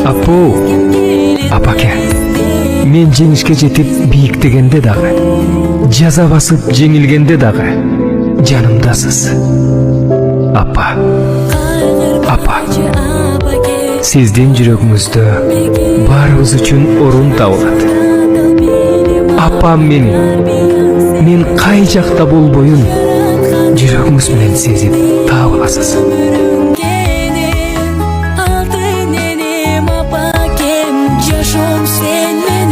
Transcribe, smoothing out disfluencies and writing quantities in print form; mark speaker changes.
Speaker 1: Апу, апаке, мен жеңишке жетип бийиктегенде дагы, жаза басып жеңилгенде дагы жанымдасыз. Апа, апа, сиздин жүрөгүңүздө баарыбыз үчүн орун табылат. Апам мен кай жакта болбоюн жүрөгүңүз менен сезип таап аласыз.
Speaker 2: Алтын енем апакем, жашоом сен менен.